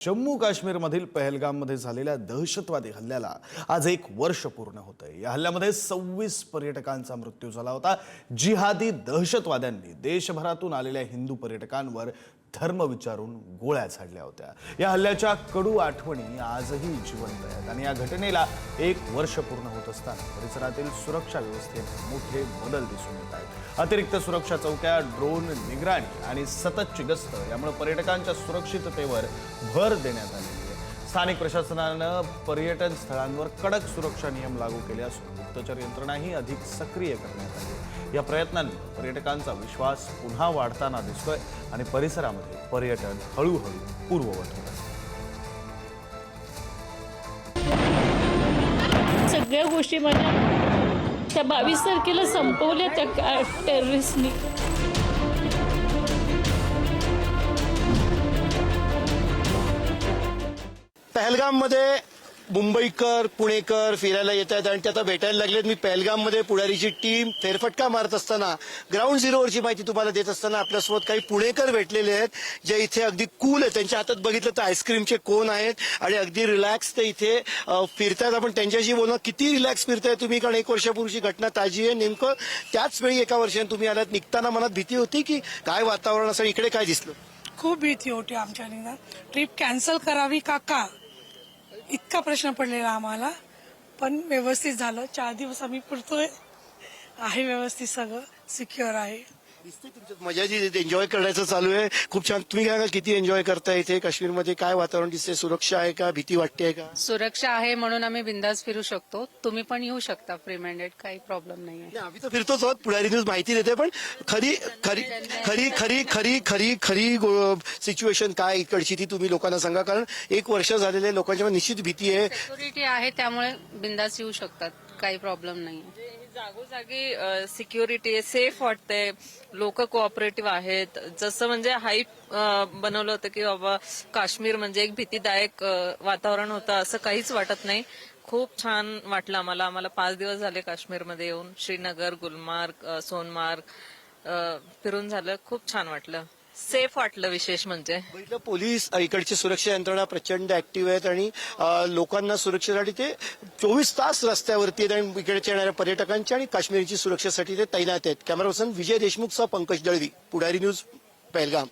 जम्मू काश्मीरमधील पहलगाममध्ये झालेल्या दहशतवादी हल्ल्याला आज 1 वर्ष पूर्ण होतंय। या हल्ल्यामध्ये 26 पर्यटकांचा मृत्यू झाला होता। जिहादी दहशतवाद्यांनी देशभरातून आलेल्या हिंदू पर्यटकांवर धर्म विचारून गोळ्या झाडल्या होत्या। या हल्ल्याच्या कडू आठवणी आजही जिवंत आहेत आणि या घटनेला 1 वर्ष पूर्ण होत असताना परिसरातील सुरक्षा व्यवस्थेत मोठे बदल दिसून येत आहेत। अतिरिक्त सुरक्षा चौक्या, ड्रोन निगराणी आणि सततची गस्त यामुळे पर्यटकांच्या सुरक्षिततेवर भर देण्यात आलेली आहे। स्थानिक प्रशासनाने पर्यटन स्थळांवर कडक सुरक्षा नियम लागू केले असून गुप्तचर यंत्रणाही अधिक सक्रिय करण्यात आली आहे। या प्रयत्नांनी पर्यटकांचा विश्वास पुन्हा वाढताना दिसतोय आणि परिसरामध्ये पर्यटन हळूहळू पूर्ववत होत आहे। सगळ्या गोष्टी माझ्या त्या 22 तारखेला संपवल्या त्या टेररिस्टनी। पहलगाममध्ये मुंबईकर पुणेकर फिरायला येतात आणि ते आता भेटायला लागलेत। मी पहलगाममध्ये पुढारीची टीम फेरफटका मारत असताना ग्राउंड झिरोवरची माहिती तुम्हाला देत असताना आपल्यासोबत काही पुणेकर भेटलेले आहेत जे इथे अगदी कूल आहेत। त्यांच्या हातात बघितलं तर आईस्क्रीमचे कोन आहेत आणि अगदी रिलॅक्स ते इथे फिरतात। आपण त्यांच्याशी बोलणार किती रिलॅक्स फिरताय तुम्ही, कारण 1 वर्षापूर्वीची घटना ताजी आहे। नेमकं त्याच वेळी 1 वर्षाने तुम्ही आलात, निघताना मनात भीती होती की काय वातावरण असेल, इकडे काय दिसलं? खूप भीती होती आमच्या ट्रिप कॅन्सल करावी का इतका प्रश्न पडलेला आम्हाला, पण व्यवस्थित झालं। 4 दिवस आम्ही पुरतोय, आहे व्यवस्थित, सगळं सिक्युअर आहे। मजा जी एन्जॉय करायचं चालू आहे, खूप छान। तुम्ही काय किती एन्जॉय करताय इथे काश्मीरमध्ये? काय वातावरण दिसते? सुरक्षा आहे का? भीती वाटते का? सुरक्षा आहे म्हणून आम्ही बिंदास फिरू शकतो। तुम्ही पण येऊ शकता फ्री माइंडेड, काही प्रॉब्लेम नाहीये। आम्ही तर फिरतोच आहोत, पुढारी न्यूज माहिती देते, पण खरी खरी खरी खरी खरी खरी खरी सिच्युएशन काय इकडची ती तुम्ही लोकांना सांगा, कारण 1 वर्ष झालेले लोकांच्या निश्चित भीती आहे। सिक्युरिटी आहे त्यामुळे बिंदास येऊ शकतात, काही प्रॉब्लेम नाहीये। जागोजागी सिक्युरिटी आहे, सेफ वाटते, लोक कोऑपरेटिव्ह आहेत। जसं म्हणजे हाईप बनवलं होतं की बाबा काश्मीर म्हणजे एक भीतीदायक वातावरण होतं, असं काहीच वाटत नाही। खूप छान वाटलं आम्हाला 5 दिवस झाले काश्मीरमध्ये येऊन। श्रीनगर, गुलमार्ग, सोनमार्ग फिरून झालं, खूप छान वाटलं, सेफ वाटलं। विशेष म्हणजे पोलीस इकडची सुरक्षा यंत्रणा प्रचंड ऍक्टिव्ह आहेत आणि लोकांना सुरक्षेसाठी ते 24 तास रस्त्यावरती आहेत आणि इकडच्या येणाऱ्या पर्यटकांच्या आणि काश्मीरची सुरक्षेसाठी ते तैनात आहेत। कॅमेरा पर्सन विजय देशमुखसह पंकज दळवी, पुढारी न्यूज, पहलगाम।